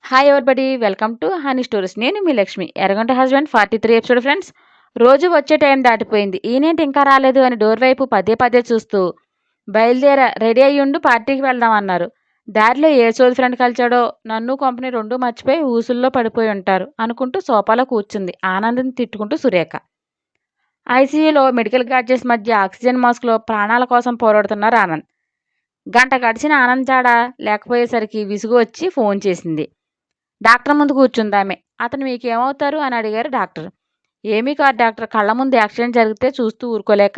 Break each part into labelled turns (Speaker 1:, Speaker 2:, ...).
Speaker 1: Hi everybody welcome to honey stories. నేను మీ లక్ష్మి. ఎర్రగంట హస్బెండ్ 43 ఎపిసోడ్ ఫ్రెండ్స్. రోజు వచ్చే టైం దాటిపోయింది. ఈయనేంటి ఇంకా రాలేదు అని డోర్ వైపు పదే పదే చూస్తూ బయలుదేరా, రెడీ అయ్యుండు, పార్టీకి వెళ్దాం అన్నారు. దారిలో ఏ సోది ఫ్రెండ్ కలిచాడో, నన్ను కంపెనీ రెండూ మర్చిపోయి ఊసుల్లో పడిపోయి ఉంటారు అనుకుంటూ సోఫాలో కూర్చుంది ఆనందని తిట్టుకుంటూ సురేఖ. ఐసీయూలో మెడికల్ గ్యాడ్జెట్స్ మధ్య ఆక్సిజన్ మాస్క్లో ప్రాణాల కోసం పోరాడుతున్నారు ఆనంద్. గంట గడిచిన ఆనంద్ జాడ లేకపోయేసరికి విసుగు వచ్చి ఫోన్ చేసింది. డాక్టర్ ముందు కూర్చుందామె. అతను మీకేమవుతారు అని అడిగారు డాక్టర్. ఏమీ కాదు డాక్టర్, కళ్ళ ముందు యాక్సిడెంట్ జరిగితే చూస్తూ ఊరుకోలేక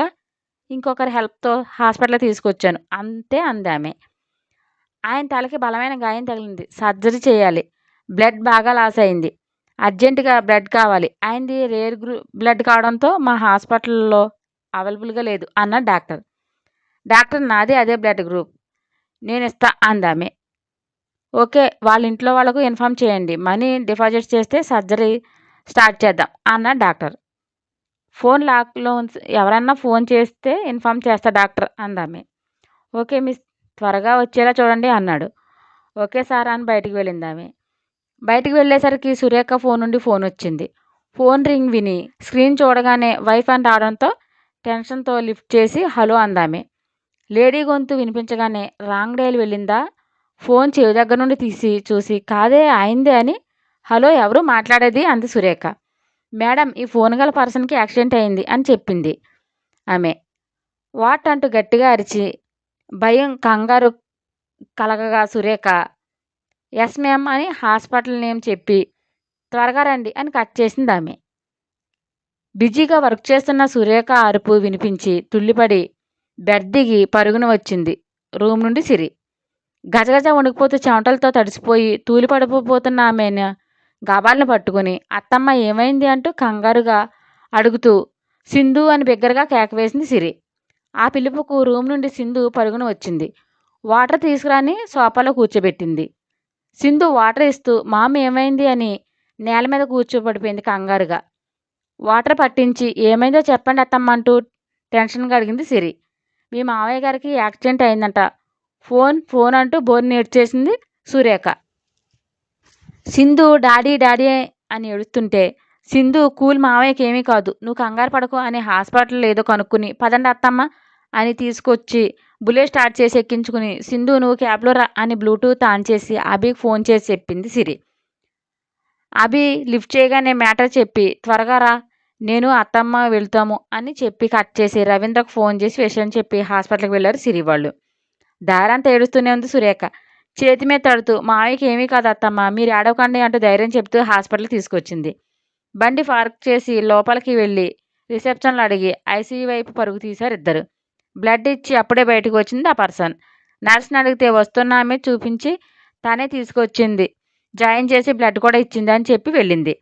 Speaker 1: ఇంకొకరి హెల్ప్తో హాస్పిటల్ తీసుకొచ్చాను అంతే అందామె. ఆయన తలకి బలమైన గాయం తగిలింది, సర్జరీ చేయాలి, బ్లడ్ బాగా లాస్ అయింది, అర్జెంటుగా బ్లడ్ కావాలి, ఆయనది రేర్ బ్లడ్ కావడంతో మా హాస్పిటల్లో అవైలబుల్గా లేదు అన్నాడు డాక్టర్. డాక్టర్ నాది అదే బ్లడ్ గ్రూప్, నేను ఇస్తా అందామె. ఓకే, వాళ్ళ ఇంట్లో వాళ్ళకు ఇన్ఫామ్ చేయండి, మనీ డిపాజిట్ చేస్తే సర్జరీ స్టార్ట్ చేద్దాం అన్నాడు డాక్టర్. ఫోన్ లాక్లో ఎవరన్నా ఫోన్ చేస్తే ఇన్ఫామ్ చేస్తా డాక్టర్ అందామె. ఓకే మిస్, త్వరగా వచ్చేలా చూడండి అన్నాడు. ఓకే సార్ అని బయటికి వెళ్ళింది ఆమె. బయటికి వెళ్ళేసరికి సురేఖ ఫోన్ నుండి ఫోన్ వచ్చింది. ఫోన్ రింగ్ విని స్క్రీన్ చూడగానే వైఫ్ అని రావడంతో టెన్షన్తో లిఫ్ట్ చేసి హలో అందామె. లేడీ గొంతు వినిపించగానే రాంగ్ డైల్ వెళ్ళిందా? ఫోన్ చెవి దగ్గర నుండి తీసి చూసి కాదే అయిందే అని హలో ఎవరు మాట్లాడేది అంది సురేఖ. మేడం, ఈ ఫోన్ గల పర్సన్కి యాక్సిడెంట్ అయింది అని చెప్పింది ఆమె. వాట్ అంటూ గట్టిగా అరిచి భయం కంగారు కలగగా సురేఖ ఎస్ మ్యామ్ అని హాస్పిటల్ నేమ్ చెప్పి త్వరగా రండి అని కట్ చేసింది ఆమె. బిజీగా వర్క్ చేస్తున్న సురేఖ అరుపు వినిపించి తుల్లిపడి బెడ్ దిగి పరుగున వచ్చింది రూమ్ నుండి సిరి. గజగజ వణికిపోతూ చెమటలతో తడిసిపోయి తూలిపడిపోతున్న ఆమెను గబాలను పట్టుకుని అత్తమ్మ ఏమైంది అంటూ కంగారుగా అడుగుతూ సింధు అని బిగ్గరగా కేకవేసింది సిరి. ఆ పిలుపుకు రూమ్ నుండి సింధు పరుగున వచ్చింది. వాటర్ తీసుకురాని సోఫాలో కూర్చోబెట్టింది. సింధు వాటర్ ఇస్తూ మామ ఏమైంది అని నేల మీద కూర్చోబడిపోయింది కంగారుగా. వాటర్ పట్టించి ఏమైందో చెప్పండి అత్తమ్మ అంటూ టెన్షన్గా అడిగింది సిరి. మీ మావయ్య గారికి యాక్సిడెంట్ అయిందంట, ఫోన్ ఫోన్ అంటూ బోర్ని ఏడ్చేసింది సురేఖ. సింధు డాడీ డాడీ అని ఏడుస్తుంటే సింధు కూల్, మావయ్యకి ఏమీ కాదు, నువ్వు కంగారు పడకు అని హాస్పిటల్ ఏదో కనుక్కుని పదండి అత్తమ్మ అని తీసుకొచ్చి బుల్లెట్ స్టార్ట్ చేసి ఎక్కించుకుని సింధు నువ్వు క్యాబ్లో రా అని బ్లూటూత్ ఆన్ చేసి అభికి ఫోన్ చేసి చెప్పింది సిరి. అభి లిఫ్ట్ చేయగానే మ్యాటర్ చెప్పి త్వరగా రా, నేను అత్తమ్మ వెళ్తాము అని చెప్పి కట్ చేసి రవీంద్రకు ఫోన్ చేసి విషయం చెప్పి హాస్పిటల్కి వెళ్ళారు సిరి వాళ్ళు. దారంతా ఏడుస్తూనే ఉంది సురేఖ. చేతి మీద తడుతూ మావయ్యకి ఏమీ కాదు అత్తమ్మ, మీరు ఏడవకండి అంటూ ధైర్యం చెప్తూ హాస్పిటల్కి తీసుకొచ్చింది. బండి పార్క్ చేసి లోపలికి వెళ్ళి రిసెప్షన్లో అడిగి ఐసీయూ వైపు పరుగు తీశారు ఇద్దరు. బ్లడ్ ఇచ్చి అప్పుడే బయటకు వచ్చింది ఆ పర్సన్. నర్స్ని అడిగితే వస్తున్న ఆమె చూపించి తనే తీసుకొచ్చింది, జాయిన్ చేసి బ్లడ్ కూడా ఇచ్చింది అని చెప్పి వెళ్ళింది.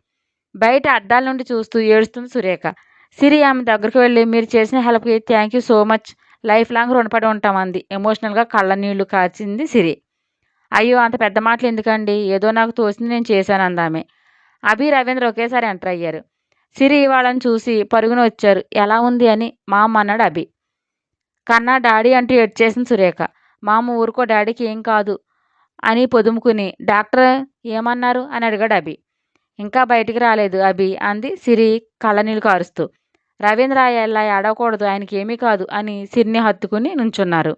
Speaker 1: బయట అద్దాల నుండి చూస్తూ ఏడుస్తుంది సురేఖ. సిరి ఆమె దగ్గరకు వెళ్ళి మీరు చేసిన హెల్ప్కి thank you so much, life long రుణపడి ఉంటామంది ఎమోషనల్గా కళ్ళ నీళ్లు కాచింది సిరి. అయ్యో అంత పెద్ద మాటలు ఎందుకండి, ఏదో నాకు తోసింది నేను చేశాను అందామె. అభి రవీంద్ర ఒకేసారి ఎంటర్ అయ్యారు. సిరి వాళ్ళని చూసి పరుగున వచ్చారు. ఎలా ఉంది అని మామ అన్నాడు అభి. కన్నా డాడీ అంటూ ఏడ్చేసింది సురేఖ. మామ ఊరుకో, డాడీకి ఏం కాదు అని పొదుముకుని డాక్టర్ ఏమన్నారు అని అడిగాడు అభి. ఇంకా బయటికి రాలేదు అభి అంది సిరి కళ్ళనీళ్ళు కారుస్తూ. రవీంద్ర ఎలా ఏడవకూడదు, ఆయనకి ఏమీ కాదు అని సిరిని హత్తుకుని నుంచున్నారు.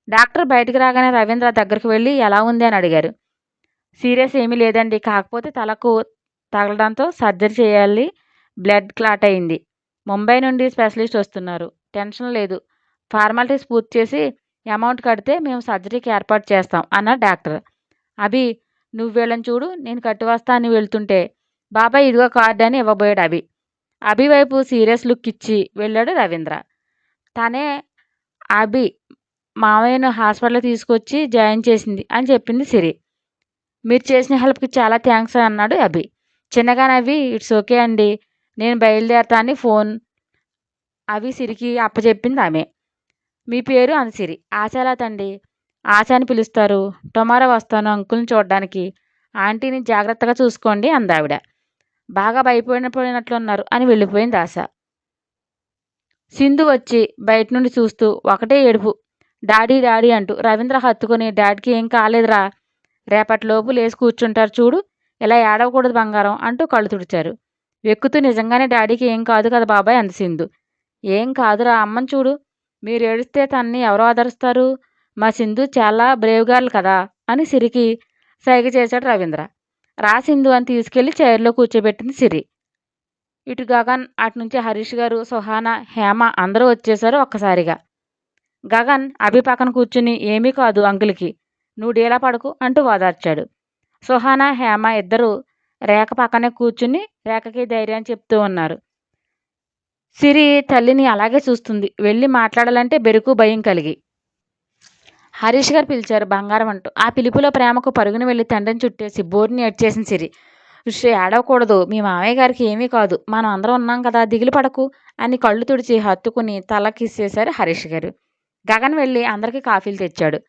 Speaker 1: డాక్టర్ బయటికి రాగానే రవీంద్ర దగ్గరికి వెళ్ళి ఎలా ఉంది అని అడిగారు. సీరియస్ ఏమీ లేదండి, కాకపోతే తలకు తగలడంతో సర్జరీ చేయాలి, బ్లడ్ క్లాట్ అయింది, ముంబై నుండి స్పెషలిస్ట్ వస్తున్నారు, టెన్షన్ లేదు, ఫార్మాలిటీస్ పూర్తి చేసి అమౌంట్ కడితే మేము సర్జరీకి ఏర్పాటు చేస్తాం అన్నాడు డాక్టర్. అభి నువ్వు వీళ్ళని చూడు, నేను కట్టి వస్తా అని వెళ్తుంటే బాబాయ్ ఇదిగో కార్డు అని ఇవ్వబోయాడు అభి. అభి వైపు సీరియస్ లుక్ ఇచ్చి వెళ్ళాడు రవీంద్ర. తనే అభి మావయ్యను హాస్పిటల్ తీసుకొచ్చి జాయిన్ చేసింది అని చెప్పింది సిరి. మీరు చేసిన హెల్ప్కి చాలా థ్యాంక్స్ అన్నాడు అభి. చిన్నగా నవ్వి ఇట్స్ ఓకే అండి, నేను బయలుదేరతా అని ఫోన్ అవి సిరికి అప్పచెప్పింది ఆమె. మీ పేరు అంది సిరి. ఆశాలత అండి, ఆశ అని పిలుస్తారు, టుమారో వస్తాను అంకుల్ని చూడడానికి, ఆంటీని జాగ్రత్తగా చూసుకోండి అందావిడ. బాగా భయపడినట్లున్నారు అని వెళ్ళిపోయింది ఆశ. సింధు వచ్చి బయట నుండి చూస్తూ ఒకటే ఏడుపు డాడీ డాడీ అంటూ రవీంద్ర హత్తుకుని డాడీకి ఏం కాలేదురా, రేపటిలోపు లేచి కూర్చుంటారు చూడు, ఇలా ఏడవకూడదు బంగారం అంటూ కళ్ళు తుడిచారు. వెక్కుతూ నిజంగానే డాడీకి ఏం కాదు కదా బాబాయ్ అంది సింధు. ఏం కాదురా, అమ్మని చూడు, మీరు ఏడిస్తే తన్ని ఎవరు ఆదరిస్తారు? మా సింధు చాలా బ్రేవ్ గర్ల్ కదా అని సిరికి సైగ చేశాడు రవీంద్ర. రా సింధు అని తీసుకెళ్లి చైర్లో కూర్చోబెట్టింది సిరి. ఇటు గగన్, అటు నుంచి హరీష్ గారు, సుహాన, హేమ అందరూ వచ్చేశారు ఒక్కసారిగా. గగన్ అభి పక్కన కూర్చుని ఏమీ కాదు అంకుల్కి, నువ్వు డీలా పడకు అంటూ ఓదార్చాడు. సుహాన, హేమ ఇద్దరు రేఖ పక్కనే కూర్చుని రేఖకి ధైర్యం చెప్తూ ఉన్నారు. సిరి తల్లిని అలాగే చూస్తుంది. వెళ్ళి మాట్లాడాలంటే బెరుకు భయం కలిగి. హరీష్ గారు పిలిచారు బంగారం అంటూ. ఆ పిలుపులో ప్రేమకు పరుగున వెళ్ళి తండ్రిని చుట్టేసి బోర్ని ఏడ్చేసింది సిరి. ఋషి ఏడవకూడదు, మీ మామయ్య గారికి ఏమీ కాదు, మనం అందరం ఉన్నాం కదా, దిగులు పడకు అని కళ్ళు తుడిచి హత్తుకుని తల కిస్సేశారు హరీష్ గారు. గగన్ వెళ్ళి అందరికీ కాఫీలు తెచ్చాడు.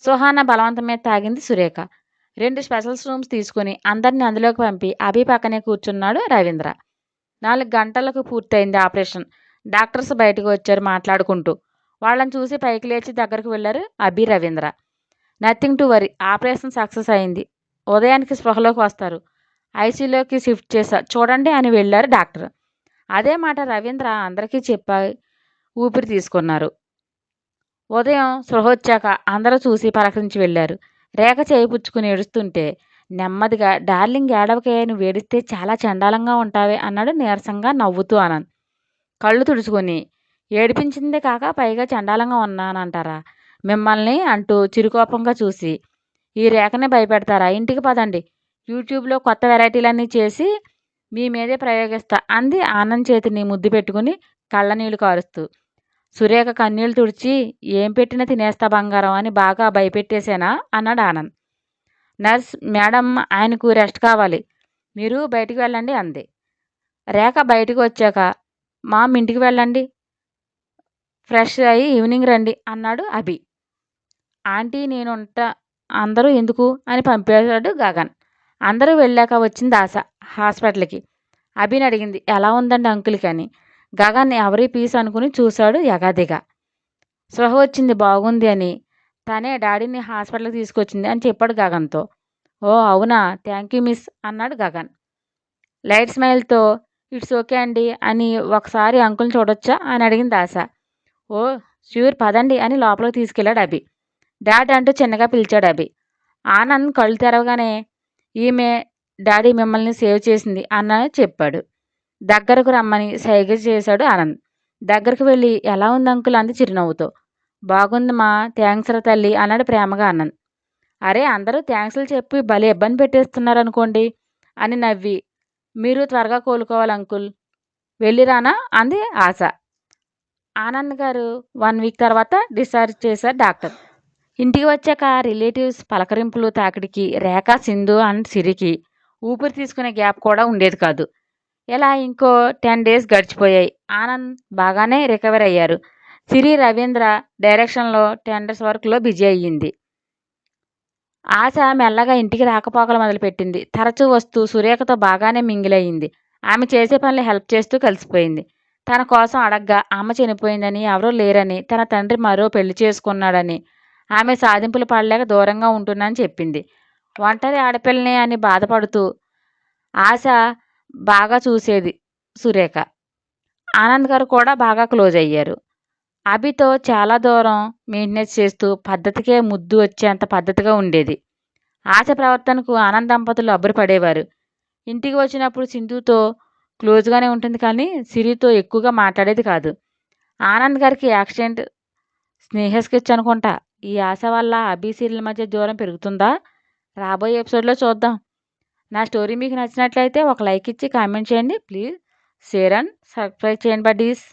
Speaker 1: సుహాన బలవంతం మీద తాగింది సురేఖ. 2 స్పెషల్స్ రూమ్స్ తీసుకుని అందరిని అందులోకి పంపి అభి పక్కనే కూర్చున్నాడు రవీంద్ర. 4 గంటలకు పూర్తయింది ఆపరేషన్. డాక్టర్స్ బయటకు వచ్చారు మాట్లాడుకుంటూ. వాళ్ళని చూసి పైకి లేచి దగ్గరకు వెళ్ళారు Abhi, Ravindra. Nothing to worry, operation success అయింది. ఉదయానికి స్పృహలోకి వస్తారు. ఐసీయూలోకి షిఫ్ట్ చేశా చూడండి అని వెళ్ళారు డాక్టర్. అదే మాట రవీంద్ర అందరికీ చెప్పి ఊపిరి తీసుకున్నారు. ఉదయం స్పృహ వచ్చాక అందరూ చూసి పలకరించి వెళ్ళారు. రేఖ చేయి పుచ్చుకుని ఏడుస్తుంటే నెమ్మదిగా, డార్లింగ్ ఏడవకే, నువ్వు ఏడిస్తే చాలా చండాలంగా ఉంటావే అన్నాడు నీరసంగా నవ్వుతూ ఆనంద్. కళ్ళు తుడుచుకొని, ఏడిపించిందే కాక పైగా చండాలంగా ఉన్నానంటారా మిమ్మల్ని అంటూ చిరుకోపంగా చూసి, ఈ రేఖనే భయపెడతారా, ఇంటికి పదండి, యూట్యూబ్లో కొత్త వెరైటీలన్నీ చేసి మీ మీదే ప్రయోగిస్తా అంది ఆనంద్ చేతిని ముద్దు పెట్టుకుని కళ్ళనీళ్లు కారుస్తూ. సురేఖ కన్నీళ్లు తుడిచి, ఏం పెట్టినా తినేస్తా బంగారం అని బాగా భయపెట్టేశానా అన్నాడు ఆనంద్. నర్స్ మేడం, ఆయనకు రెస్ట్ కావాలి, మీరు బయటికి వెళ్ళండి అంది. రేఖ బయటికి వచ్చాక, మామ్ ఇంటికి వెళ్ళండి, ఫ్రెష్ అయ్యి ఈవినింగ్ రండి అన్నాడు అభి. ఆంటీ నేను ఉంటా, అందరూ ఎందుకు అని పంపేశాడు గగన్. అందరూ వెళ్ళాక వచ్చింది ఆశ హాస్పిటల్కి. అభిని అడిగింది ఎలా ఉందండి అంకుల్కి అని. గగన్ ఎవరీ పీస్ అనుకుని చూశాడు యగాదిగా. స్పృహ వచ్చింది, బాగుంది అని, తనే డాడీని హాస్పిటల్కి తీసుకొచ్చింది అని చెప్పాడు గగన్తో. ఓ అవునా, థ్యాంక్ యూ మిస్ అన్నాడు గగన్ లైట్ స్మైల్తో. ఇట్స్ ఓకే అండి అని, ఒకసారి అంకుల్ని చూడొచ్చా అని అడిగింది ఆశ. ఓ ష్యూర్, పదండి అని లోపలికి తీసుకెళ్ళాడు అభి. డాడ్ అంటూ చిన్నగా పిలిచాడు అభి. ఆనంద్ కళ్ళు తెరవగానే, ఈమె డాడీ మిమ్మల్ని సేవ్ చేసింది అన్న చెప్పాడు. దగ్గరకు రమ్మని సైగ చేశాడు ఆనంద్. దగ్గరకు వెళ్ళి ఎలా ఉంది అంకుల్ అంది చిరునవ్వుతో. బాగుందమ్మా, థ్యాంక్స్ రా తల్లి అన్నాడు ప్రేమగా ఆనంద్. అరే అందరూ థ్యాంక్స్లు చెప్పి భలే ఇబ్బంది పెట్టేస్తున్నారు అనుకోండి అని నవ్వి, మీరు త్వరగా కోలుకోవాలి అంకుల్, వెళ్ళిరానా అంది ఆశ. ఆనంద్ గారు 1 వీక్ తర్వాత డిశ్చార్జ్ చేశారు డాక్టర్. ఇంటికి వచ్చాక రిలేటివ్స్ పలకరింపులు తాకిడికి రేఖ, సింధు అండ్ సిరికి ఊపిరి తీసుకునే గ్యాప్ కూడా ఉండేది కాదు. ఇలా ఇంకో 10 డేస్ గడిచిపోయాయి. ఆనంద్ బాగానే రికవర్ అయ్యారు. సిరి, రవీంద్ర డైరెక్షన్లో టెండర్స్ వర్క్లో బిజీ అయ్యింది. ఆశ మెల్లగా ఇంటికి రాకపోకలు మొదలుపెట్టింది. తరచూ వస్తూ సురేఖతో బాగానే మింగిలయ్యింది. ఆమె చేసే పనులు హెల్ప్ చేస్తూ కలిసిపోయింది. తన కోసం అడగ్గా అమ్మ చనిపోయిందని, ఎవరూ లేరని, తన తండ్రి మరో పెళ్లి చేసుకున్నాడని, ఆమె సాధింపులు పడలేక దూరంగా ఉంటున్నానని చెప్పింది. ఒంటరి ఆడపిల్లని అని బాధపడుతూ ఆశ బాగా చూసేది సురేఖ. ఆనంద్ గారు కూడా బాగా క్లోజ్ అయ్యారు. అభితో చాలా దూరం మెయింటెనెన్స్ చేస్తూ పద్ధతికే ముద్దు వచ్చేంత పద్ధతిగా ఉండేది. ఆశ ప్రవర్తనకు ఆనంద్ దంపతులు అబ్బురపడేవారు. ఇంటికి వచ్చినప్పుడు సింధుతో క్లోజ్గానే ఉంటుంది కానీ సిరితో ఎక్కువగా మాట్లాడేది కాదు. ఆనంద్ గారికి యాక్సిడెంట్ స్నేహ స్కెచ్ అనుకుంటా. ఈ ఆశ వల్ల అభి సీరియల్ మధ్య దూరం పెరుగుతుందా? రాబోయే ఎపిసోడ్లో చూద్దాం. నా స్టోరీ మీకు నచ్చినట్లయితే ఒక లైక్ ఇచ్చి కామెంట్ చేయండి. ప్లీజ్ షేర్ అండ్ సబ్స్క్రైబ్ చేయండి బడ్డీస్.